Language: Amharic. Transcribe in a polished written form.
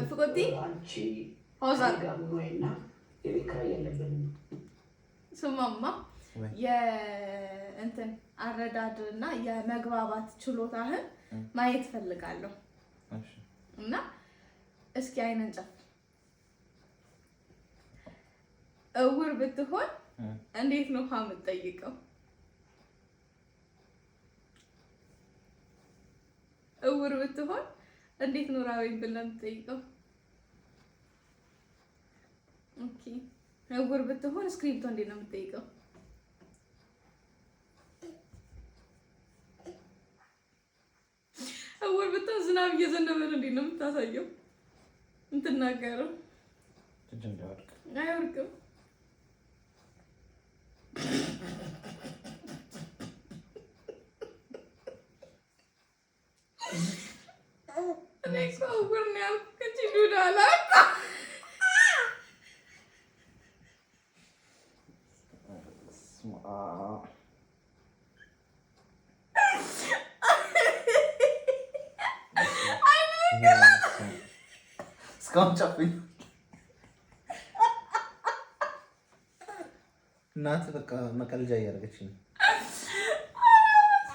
ፍቆቲ ሆዛር ስማማ የእንትን አረዳድና የመግባባት ችሎታህን ማየት ፈልጋለሁ እና እስኪ አይነን ጨፍ እውር ብትሆን እንዴት ነው የምትጠይቀው? እውር ብትሆን እንዴት ነው ራዊን ብለህ የምትጠይቀው? ኦኬ እውር ብትሆን ስክሪፕቶ እንዴት ነው የምትጠይቀው? እውር ብትሆን ዝናብ እየዘነበ ነው እንዴት ነው የምታሳየው? እንትናገረው አይወርቅም። እኔ እኮ እውር ነው ያልኩት እንጂ ዱዳ አላልኩም። እስካሁን ጨፍኝ እናት በቃ መቀለጃ እያደረገች ነው።